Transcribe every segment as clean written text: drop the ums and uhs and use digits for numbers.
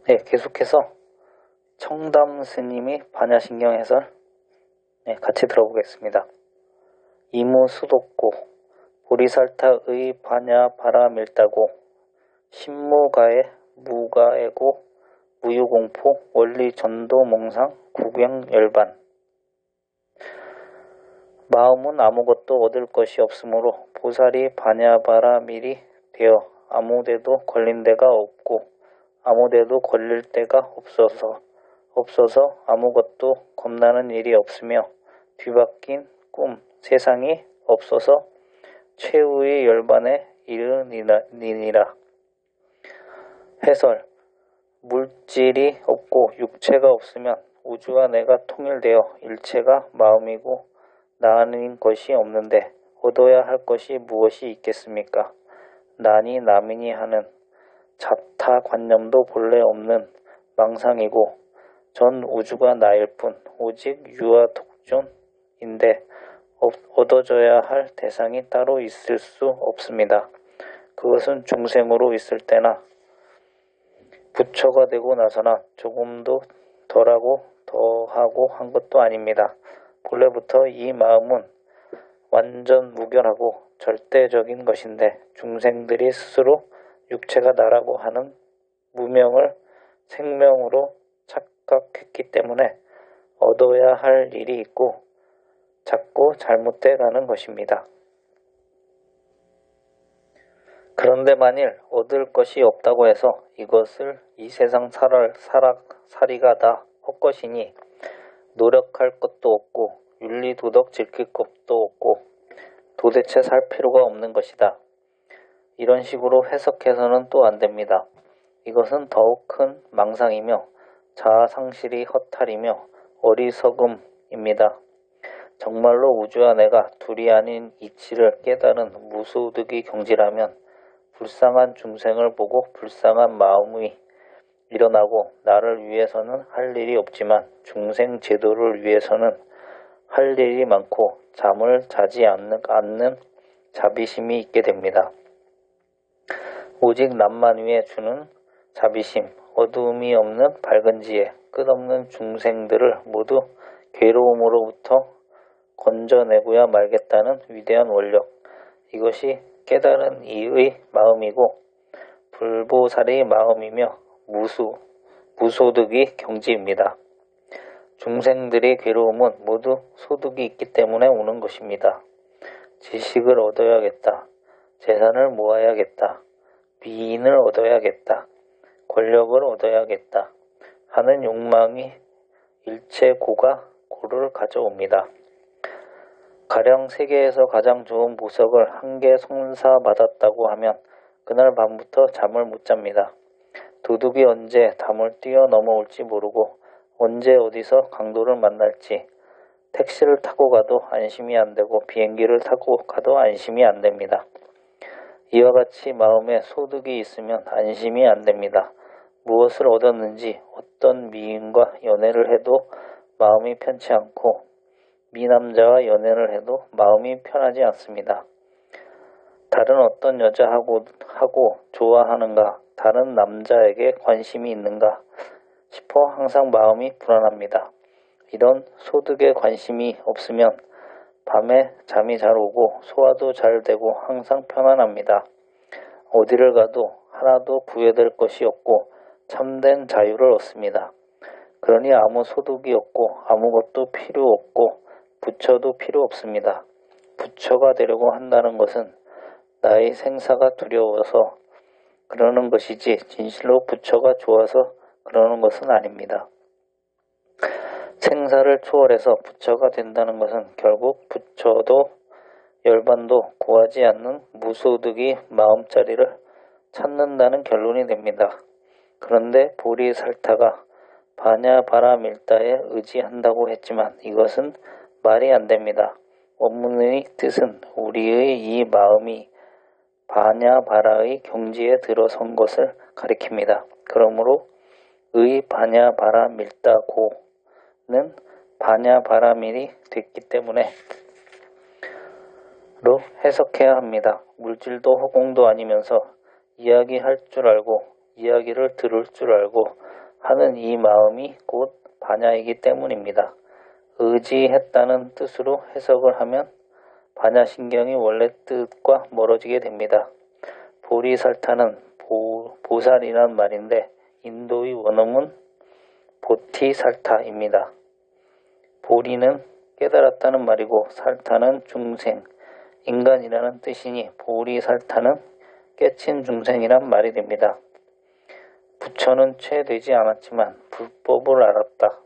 네, 계속해서 청담 스님이 반야신경 해설 같이 들어보겠습니다. 이무수독고 보리살타의 반야바라밀다고 신무가의 무가애고 무유공포 원리전도몽상 구경열반 마음은 아무것도 얻을 것이 없으므로 보살이 반야바라밀이 되어 아무데도 걸린 데가 없고 아무데도 걸릴 데가 없어서 아무것도 겁나는 일이 없으며 뒤바뀐 꿈, 세상이 없어서 최후의 열반에 이르니라. 해설 물질이 없고 육체가 없으면 우주와 내가 통일되어 일체가 마음이고 나 아닌 것이 없는데 얻어야 할 것이 무엇이 있겠습니까? 나니 남이니 하는 자타관념도 본래 없는 망상이고 전 우주가 나일 뿐 오직 유아독존인데 얻어져야 할 대상이 따로 있을 수 없습니다. 그것은 중생으로 있을 때나 부처가 되고 나서나 조금도 덜하고 더하고 한 것도 아닙니다. 본래부터 이 마음은 완전 무결하고 절대적인 것인데 중생들이 스스로 육체가 나라고 하는 무명을 생명으로 착각했기 때문에 얻어야 할 일이 있고 자꾸 잘못돼 가는 것입니다. 그런데 만일 얻을 것이 없다고 해서 이것을 이 세상 살이가 다 헛것이니 노력할 것도 없고 윤리도덕 지킬 것도 없고 도대체 살 필요가 없는 것이다. 이런 식으로 해석해서는 또 안됩니다. 이것은 더욱 큰 망상이며 자아상실이 허탈이며 어리석음입니다. 정말로 우주와 내가 둘이 아닌 이치를 깨달은 무소득이 경지라면 불쌍한 중생을 보고 불쌍한 마음이 일어나고 나를 위해서는 할 일이 없지만 중생 제도를 위해서는 할 일이 많고 잠을 자지 않는 자비심이 있게 됩니다. 오직 남만 위해 주는 자비심, 어두움이 없는 밝은 지혜, 끝없는 중생들을 모두 괴로움으로부터 건져내고야 말겠다는 위대한 원력, 이것이 깨달은 이의 마음이고 불보살의 마음이며 무소득이 경지입니다. 중생들의 괴로움은 모두 소득이 있기 때문에 오는 것입니다. 지식을 얻어야겠다. 재산을 모아야겠다. 미인을 얻어야겠다. 권력을 얻어야겠다. 하는 욕망이 일체 고를 가져옵니다. 가령 세계에서 가장 좋은 보석을 한 개 송사받았다고 하면 그날 밤부터 잠을 못 잡니다. 도둑이 언제 담을 뛰어넘어올지 모르고 언제 어디서 강도를 만날지 택시를 타고 가도 안심이 안되고 비행기를 타고 가도 안심이 안됩니다. 이와 같이 마음에 소득이 있으면 안심이 안됩니다. 무엇을 얻었는지 어떤 미인과 연애를 해도 마음이 편치 않고 미남자와 연애를 해도 마음이 편하지 않습니다. 다른 어떤 여자하고 좋아하는가, 다른 남자에게 관심이 있는가 싶어 항상 마음이 불안합니다. 이런 소득에 관심이 없으면 밤에 잠이 잘 오고 소화도 잘 되고 항상 편안합니다. 어디를 가도 하나도 부여될 것이 없고 참된 자유를 얻습니다. 그러니 아무 소득이 없고 아무것도 필요 없고 부처도 필요 없습니다. 부처가 되려고 한다는 것은 나의 생사가 두려워서 그러는 것이지 진실로 부처가 좋아서 그러는 것은 아닙니다. 생사를 초월해서 부처가 된다는 것은 결국 부처도 열반도 구하지 않는 무소득이 마음자리를 찾는다는 결론이 됩니다. 그런데 보리살타가 반야바라밀다에 의지한다고 했지만 이것은 말이 안 됩니다. 원문의 뜻은 우리의 이 마음이 반야바라의 경지에 들어선 것을 가리킵니다. 그러므로 의 반야바라밀다고는 반야바라밀이 됐기 때문에 로 해석해야 합니다. 물질도 허공도 아니면서 이야기할 줄 알고 이야기를 들을 줄 알고 하는 이 마음이 곧 반야이기 때문입니다. 의지했다는 뜻으로 해석을 하면 반야신경이 원래 뜻과 멀어지게 됩니다. 보리살타는 보살이란 말인데 인도의 원어문 보티살타입니다. 보리는 깨달았다는 말이고 살타는 중생, 인간이라는 뜻이니 보리살타는 깨친 중생이란 말이 됩니다. 부처는 채되지 않았지만 불법을 알았다.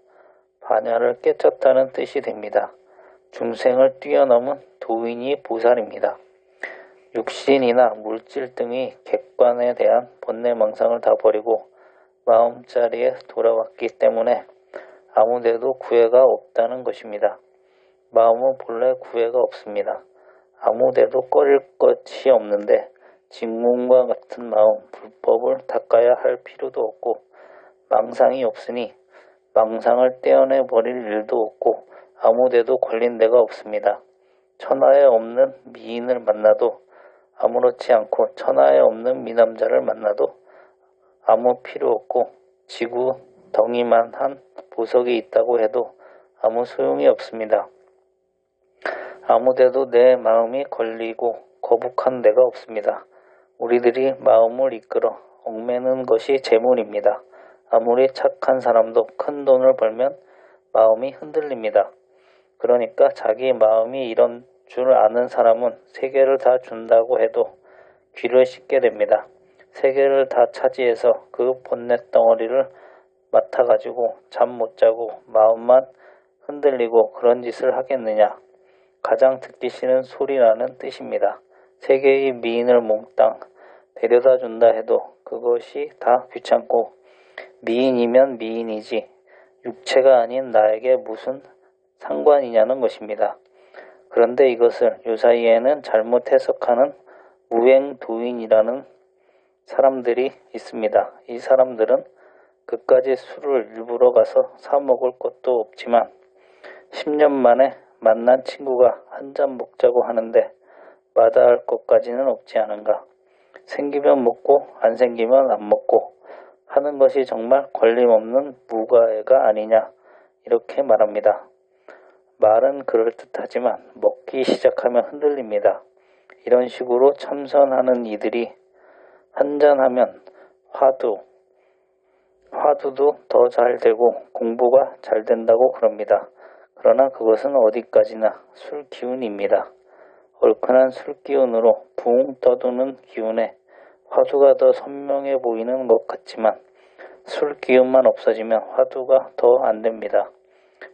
반야를 깨쳤다는 뜻이 됩니다. 중생을 뛰어넘은 도인이 보살입니다. 육신이나 물질 등의 객관에 대한 번뇌망상을 다 버리고 마음자리에 돌아왔기 때문에 아무데도 구애가 없다는 것입니다. 마음은 본래 구애가 없습니다. 아무데도 꺼릴 것이 없는데 직문과 같은 마음, 불법을 닦아야 할 필요도 없고 망상이 없으니 망상을 떼어내 버릴 일도 없고 아무데도 걸린 데가 없습니다. 천하에 없는 미인을 만나도 아무렇지 않고 천하에 없는 미남자를 만나도 아무 필요 없고 지구 덩이만한 보석이 있다고 해도 아무 소용이 없습니다. 아무데도 내 마음이 걸리고 거북한 데가 없습니다. 우리들이 마음을 이끌어 얽매는 것이 재물입니다. 아무리 착한 사람도 큰 돈을 벌면 마음이 흔들립니다. 그러니까 자기 마음이 이런 줄 아는 사람은 세계를 다 준다고 해도 귀를 씻게 됩니다. 세계를 다 차지해서 그 본넷 덩어리를 맡아가지고 잠 못 자고 마음만 흔들리고 그런 짓을 하겠느냐. 가장 듣기 싫은 소리라는 뜻입니다. 세계의 미인을 몽땅 데려다 준다 해도 그것이 다 귀찮고 미인이면 미인이지 육체가 아닌 나에게 무슨 상관이냐는 것입니다. 그런데 이것을 요사이에는 잘못 해석하는 무행도인이라는 사람들이 있습니다. 이 사람들은 그까지 술을 일부러 가서 사 먹을 것도 없지만 10년 만에 만난 친구가 한 잔 먹자고 하는데 마다할 것까지는 없지 않은가. 생기면 먹고 안 생기면 안 먹고 하는 것이 정말 걸림없는 무가해가 아니냐 이렇게 말합니다. 말은 그럴듯하지만 먹기 시작하면 흔들립니다. 이런 식으로 참선하는 이들이 한잔하면 화두도 더 잘 되고 공부가 잘 된다고 그럽니다. 그러나 그것은 어디까지나 술 기운입니다. 얼큰한 술 기운으로 붕 떠도는 기운에 화두가 더 선명해 보이는 것 같지만 술 기운만 없어지면 화두가 더 안 됩니다.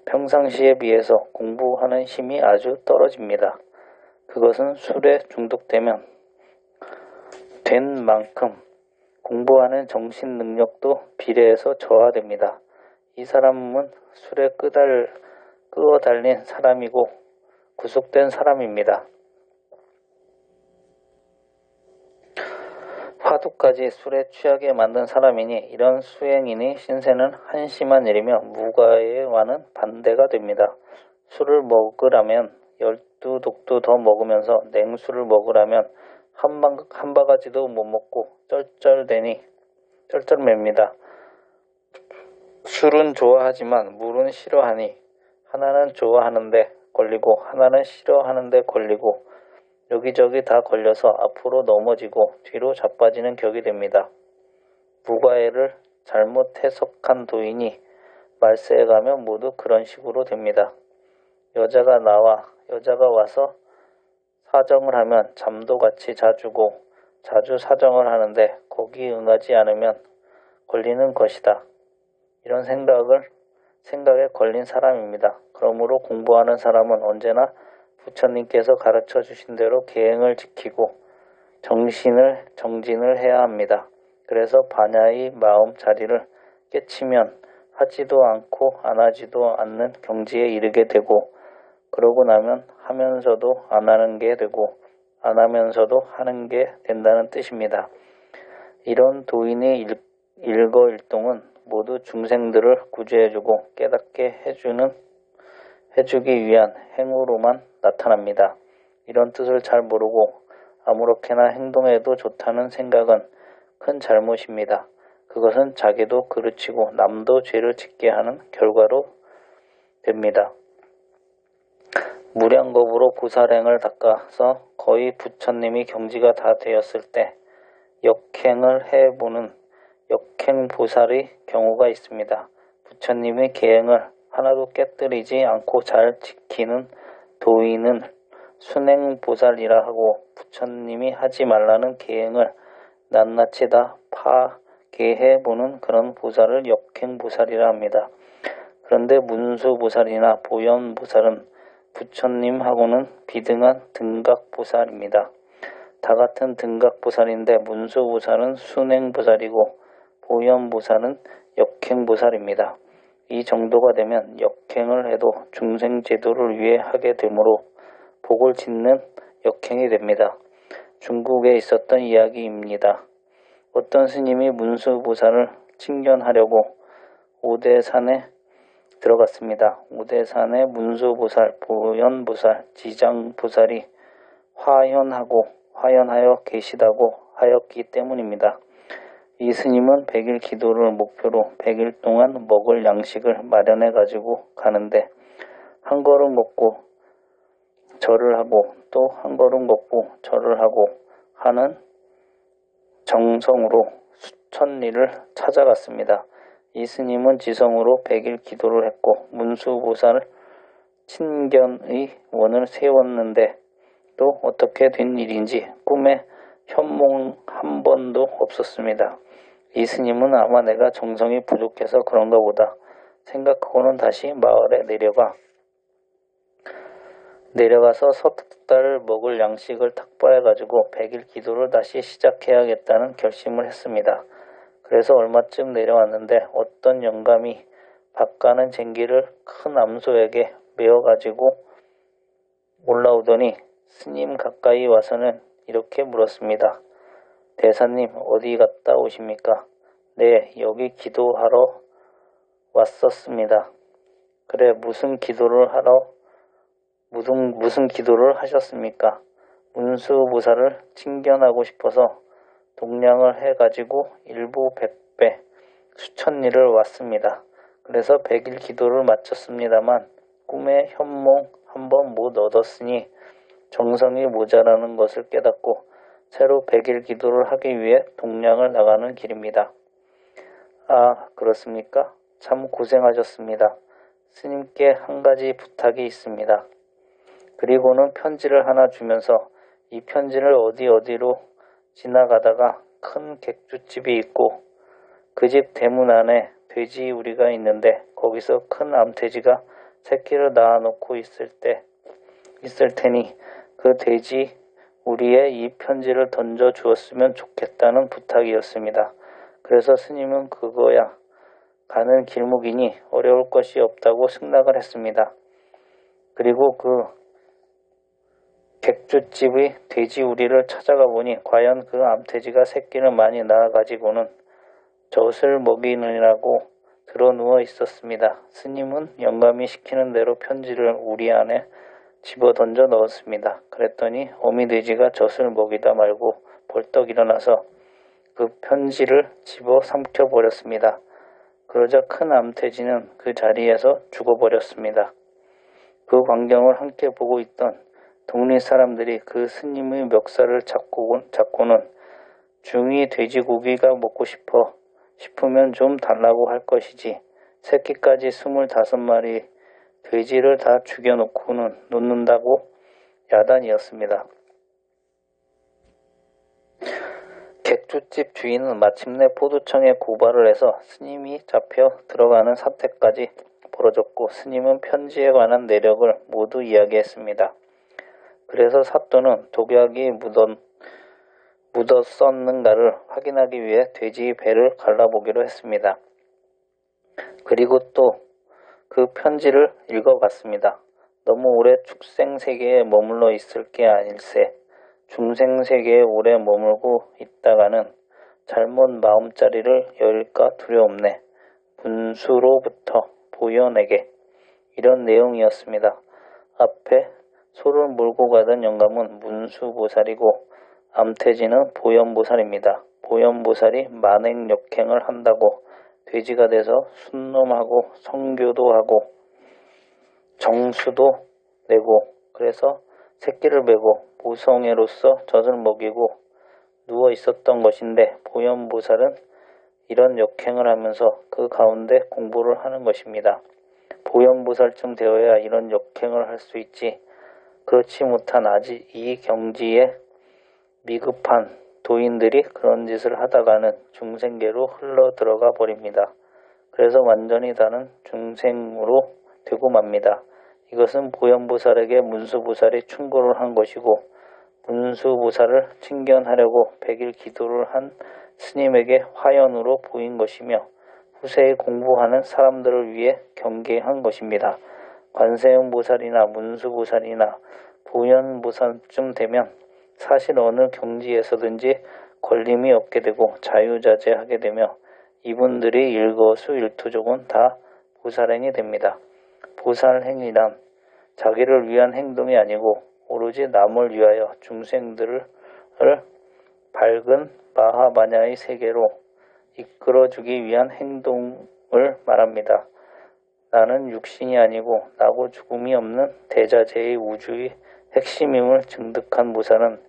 평상시에 비해서 공부하는 힘이 아주 떨어집니다. 그것은 술에 중독되면 된 만큼 공부하는 정신 능력도 비례해서 저하됩니다. 이 사람은 술에 끄어달린 사람이고 구속된 사람입니다. 화두까지 술에 취하게 만든 사람이니 이런 수행인의 신세는 한심한 일이며 무가해와는 반대가 됩니다. 술을 먹으라면 12독도 더 먹으면서 냉수를 먹으라면 한 바가지도 못 먹고 쩔쩔맵니다. 술은 좋아하지만 물은 싫어하니 하나는 좋아하는데 걸리고 하나는 싫어하는데 걸리고 여기저기 다 걸려서 앞으로 넘어지고 뒤로 자빠지는 격이 됩니다. 무가해를 잘못 해석한 도인이 말세에 가면 모두 그런 식으로 됩니다. 여자가 와서 사정을 하면 잠도 같이 자주고 자주 사정을 하는데 거기 응하지 않으면 걸리는 것이다. 이런 생각에 걸린 사람입니다. 그러므로 공부하는 사람은 언제나 부처님께서 가르쳐 주신 대로 계행을 지키고 정진을 해야 합니다. 그래서 반야의 마음 자리를 깨치면 하지도 않고 안 하지도 않는 경지에 이르게 되고 그러고 나면 하면서도 안 하는 게 되고 안 하면서도 하는 게 된다는 뜻입니다. 이런 도인의 일거일동은 모두 중생들을 구제해주고 깨닫게 해주기 위한 행위로만 나타납니다. 이런 뜻을 잘 모르고 아무렇게나 행동해도 좋다는 생각은 큰 잘못입니다. 그것은 자기도 그르치고 남도 죄를 짓게 하는 결과로 됩니다. 무량겁으로 보살행을 닦아서 거의 부처님이 경지가 다 되었을 때 역행을 해보는 역행보살의 경우가 있습니다. 부처님의 계행을 하나도 깨뜨리지 않고 잘 지키는 도인은 순행보살이라 하고 부처님이 하지 말라는 계행을 낱낱이 다 파괴해보는 그런 보살을 역행보살이라 합니다. 그런데 문수보살이나 보현보살은 부처님하고는 비등한 등각보살입니다. 다 같은 등각보살인데 문수보살은 순행보살이고 보현보살은 역행보살입니다. 이 정도가 되면 역행을 해도 중생제도를 위해 하게 되므로 복을 짓는 역행이 됩니다. 중국에 있었던 이야기입니다. 어떤 스님이 문수보살을 칭견하려고 오대산에 들어갔습니다. 오대산에 문수보살, 보현보살, 지장보살이 화연하여 계시다고 하였기 때문입니다. 이 스님은 100일 기도를 목표로 100일 동안 먹을 양식을 마련해 가지고 가는데 한 걸음 먹고 절을 하고 또 한 걸음 먹고 절을 하고 하는 정성으로 수천 리를 찾아갔습니다. 이 스님은 지성으로 100일 기도를 했고 문수보살 친견의 원을 세웠는데 또 어떻게 된 일인지 꿈에 현몽 한 번도 없었습니다. 이 스님은 아마 내가 정성이 부족해서 그런가 보다 생각하고는 다시 마을에 내려가서 석 달을 먹을 양식을 탁발해가지고 100일 기도를 다시 시작해야겠다는 결심을 했습니다. 그래서 얼마쯤 내려왔는데 어떤 영감이 밭가는 쟁기를 큰 암소에게 메어가지고 올라오더니 스님 가까이 와서는 이렇게 물었습니다. 대사님 어디 갔다 오십니까? 네, 여기 기도하러 왔었습니다. 그래, 무슨 기도를 하셨습니까? 문수보살을 칭견하고 싶어서 동량을 해가지고 일부 100배 수천 리를 왔습니다. 그래서 100일 기도를 마쳤습니다만 꿈에 현몽 한번 못 얻었으니 정성이 모자라는 것을 깨닫고 새로 100일 기도를 하기 위해 동량을 나가는 길입니다. 아, 그렇습니까? 참 고생하셨습니다. 스님께 한 가지 부탁이 있습니다. 그리고는 편지를 하나 주면서 이 편지를 어디로 지나가다가 큰 객주집이 있고 그 집 대문 안에 돼지 우리가 있는데 거기서 큰 암돼지가 새끼를 낳아놓고 있을 테니 그 돼지 우리에 이 편지를 던져 주었으면 좋겠다는 부탁이었습니다. 그래서 스님은 그거야 가는 길목이니 어려울 것이 없다고 승낙을 했습니다. 그리고 그 객주집의 돼지 우리를 찾아가 보니 과연 그 암돼지가 새끼를 많이 낳아가지고는 젖을 먹이느라고 드러누워 있었습니다. 스님은 영감이 시키는 대로 편지를 우리 안에 집어 던져 넣었습니다. 그랬더니 어미돼지가 젖을 먹이다 말고 벌떡 일어나서 그 편지를 집어 삼켜버렸습니다. 그러자 큰 암돼지는 그 자리에서 죽어버렸습니다. 그 광경을 함께 보고 있던 동네 사람들이 그 스님의 멱살을 잡고는 중이 돼지고기가 먹고 싶으면 좀 달라고 할 것이지 새끼까지 25마리 돼지를 다 죽여놓고는 놓는다고 야단이었습니다. 객주집 주인은 마침내 포도청에 고발을 해서 스님이 잡혀 들어가는 사태까지 벌어졌고 스님은 편지에 관한 내력을 모두 이야기했습니다. 그래서 사또는 독약이 묻었었는가를 확인하기 위해 돼지 배를 갈라보기로 했습니다. 그리고 또 그 편지를 읽어봤습니다. 너무 오래 축생세계에 머물러 있을 게 아닐세. 중생세계에 오래 머물고 있다가는 잘못 마음자리를 열까 두려움네. 문수로부터 보현에게. 이런 내용이었습니다. 앞에 소를 몰고 가던 영감은 문수보살이고 암태지는 보현보살입니다. 보현보살이 만행역행을 한다고 돼지가 돼서 순놈하고 성교도 하고 정수도 내고 그래서 새끼를 베고 모성애로서 젖을 먹이고 누워 있었던 것인데 보현보살은 이런 역행을 하면서 그 가운데 공부를 하는 것입니다. 보현보살쯤 되어야 이런 역행을 할 수 있지. 그렇지 못한 아직 이 경지에 미급한 도인들이 그런 짓을 하다가는 중생계로 흘러 들어가 버립니다. 그래서 완전히 다른 중생으로 되고 맙니다. 이것은 보현보살에게 문수보살이 충고를 한 것이고 문수보살을 칭견하려고 100일 기도를 한 스님에게 화연으로 보인 것이며 후세에 공부하는 사람들을 위해 경계한 것입니다. 관세음보살이나 문수보살이나 보현보살쯤 되면 사실 어느 경지에서든지 걸림이 없게 되고 자유자재하게 되며 이분들이 일거수일투족은 다 보살행이 됩니다. 보살행이란 자기를 위한 행동이 아니고 오로지 남을 위하여 중생들을 밝은 마하바냐의 세계로 이끌어주기 위한 행동을 말합니다. 나는 육신이 아니고 나고 죽음이 없는 대자재의 우주의 핵심임을 증득한 보살은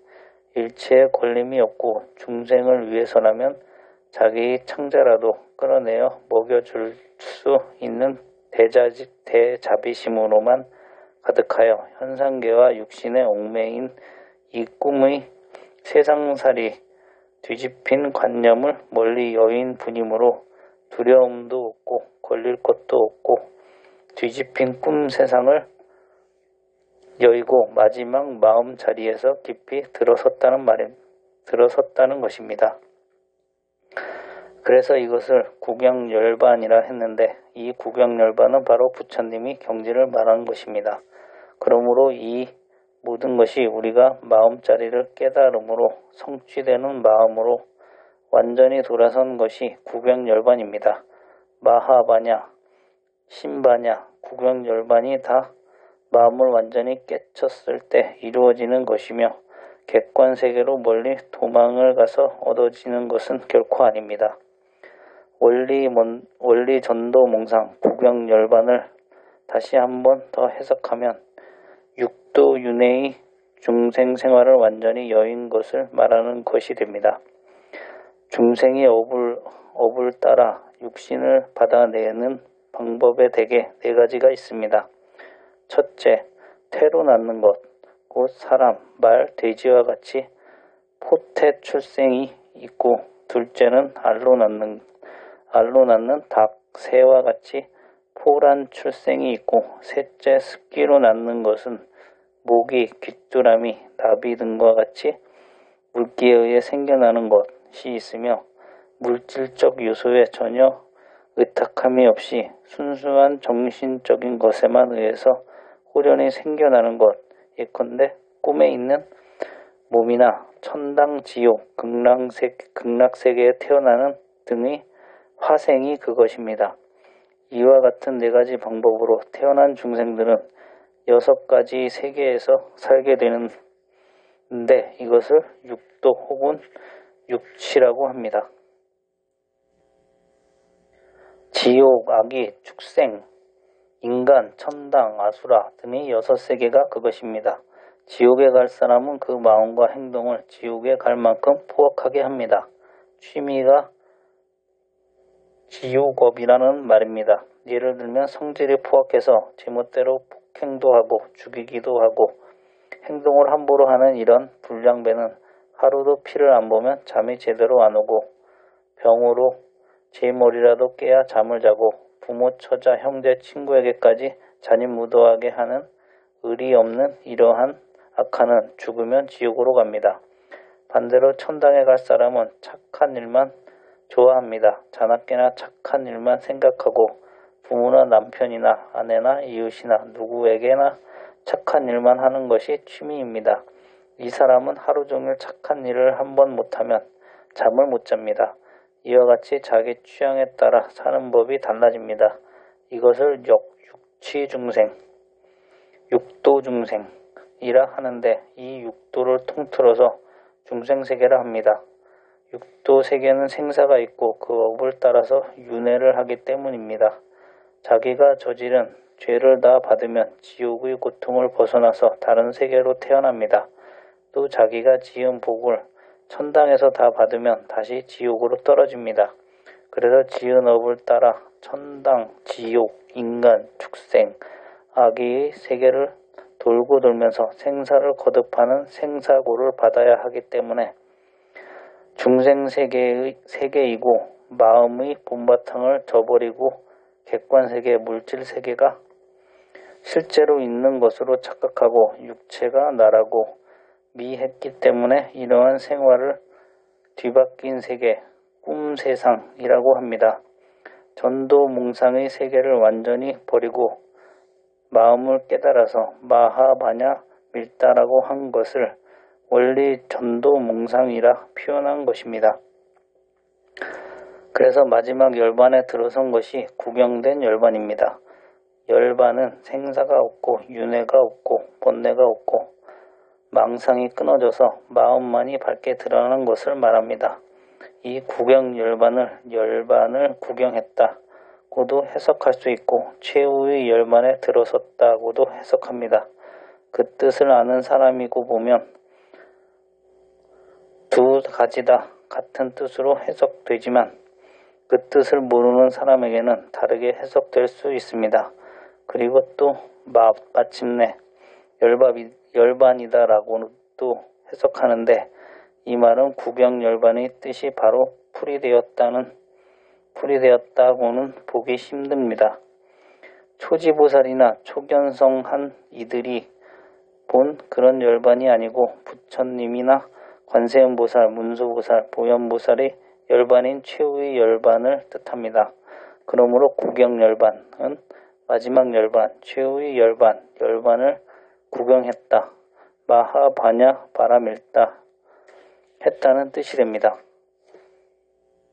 일체에 걸림이 없고 중생을 위해서라면 자기의 창자라도 끌어내어 먹여줄 수 있는 대자비심으로만 가득하여 현상계와 육신의 얽매인 이 꿈의 세상살이 뒤집힌 관념을 멀리 여인 분이므로 두려움도 없고 걸릴 것도 없고 뒤집힌 꿈 세상을 여의고 마지막 마음 자리에서 깊이 들어섰다는 것입니다. 그래서 이것을 구경열반이라 했는데 이 구경열반은 바로 부처님이 경지를 말한 것입니다. 그러므로 이 모든 것이 우리가 마음자리를 깨달음으로 성취되는 마음으로 완전히 돌아선 것이 구경열반입니다. 마하바냐, 신바냐, 구경열반이 다 마음을 완전히 깨쳤을 때 이루어지는 것이며 객관세계로 멀리 도망을 가서 얻어지는 것은 결코 아닙니다. 원리 전도몽상 구경열반을 다시 한번 더 해석하면 육도윤회의 중생생활을 완전히 여인 것을 말하는 것이 됩니다. 중생이 업을 따라 육신을 받아내는 방법에 대개 4가지가 있습니다. 첫째, 태로 낳는 것, 곧 사람, 말, 돼지와 같이 포태 출생이 있고 둘째는 알로 낳는 닭, 새와 같이 포란 출생이 있고 셋째 습기로 낳는 것은 모기, 귀뚜라미, 나비 등과 같이 물기에 의해 생겨나는 것이 있으며 물질적 요소에 전혀 의탁함이 없이 순수한 정신적인 것에만 의해서 호련히 생겨나는 것, 예컨대 꿈에 있는 몸이나 천당, 지옥, 극락세계에 태어나는 등의 화생이 그것입니다. 이와 같은 4가지 방법으로 태어난 중생들은 6가지 세계에서 살게 되는데 이것을 육도 혹은 육치라고 합니다. 지옥, 악이, 축생, 인간, 천당, 아수라 등의 6세계가 그것입니다. 지옥에 갈 사람은 그 마음과 행동을 지옥에 갈 만큼 포악하게 합니다. 취미가 지옥업이라는 말입니다. 예를 들면 성질이 포악해서 제멋대로 폭행도 하고 죽이기도 하고 행동을 함부로 하는 이런 불량배는 하루도 피를 안 보면 잠이 제대로 안 오고 병으로 제 머리라도 깨야 잠을 자고 부모, 처자, 형제, 친구에게까지 잔인무도하게 하는 의리 없는 이러한 악한은 죽으면 지옥으로 갑니다. 반대로 천당에 갈 사람은 착한 일만 좋아합니다. 자나깨나 착한 일만 생각하고 부모나 남편이나 아내나 이웃이나 누구에게나 착한 일만 하는 것이 취미입니다. 이 사람은 하루 종일 착한 일을 한번 못하면 잠을 못 잡니다. 이와 같이 자기 취향에 따라 사는 법이 달라집니다. 이것을 육치중생, 육도중생이라 하는데 이 육도를 통틀어서 중생세계라 합니다. 육도 세계는 생사가 있고 그 업을 따라서 윤회를 하기 때문입니다. 자기가 저지른 죄를 다 받으면 지옥의 고통을 벗어나서 다른 세계로 태어납니다. 또 자기가 지은 복을 천당에서 다 받으면 다시 지옥으로 떨어집니다. 그래서 지은 업을 따라 천당, 지옥, 인간, 축생, 악의 세계를 돌고 돌면서 생사를 거듭하는 생사고를 받아야 하기 때문에 중생세계이고 마음의 본바탕을 저버리고 객관세계, 물질세계가 실제로 있는 것으로 착각하고 육체가 나라고 미했기 때문에 이러한 생활을 뒤바뀐 세계, 꿈세상이라고 합니다. 전도몽상의 세계를 완전히 버리고 마음을 깨달아서 마하바냐 밀다라고 한 것을 원리 전도몽상이라 표현한 것입니다. 그래서 마지막 열반에 들어선 것이 구경된 열반입니다. 열반은 생사가 없고 윤회가 없고 번뇌가 없고 망상이 끊어져서 마음만이 밝게 드러나는 것을 말합니다. 이 구경 열반을 구경했다고도 해석할 수 있고 최후의 열반에 들어섰다고도 해석합니다. 그 뜻을 아는 사람이고 보면 두 가지 다 같은 뜻으로 해석되지만 그 뜻을 모르는 사람에게는 다르게 해석될 수 있습니다. 그리고 또 마침내 열반이다라고도 해석하는데 이 말은 구경열반의 뜻이 바로 풀이되었다고는 보기 힘듭니다. 초지보살이나 초견성한 이들이 본 그런 열반이 아니고 부처님이나 관세음보살, 문수보살, 보현보살의 열반인 최후의 열반을 뜻합니다. 그러므로 구경열반은 마지막 열반, 최후의 열반을 구경했다, 마하바냐 바라밀다 했다는 뜻이 됩니다.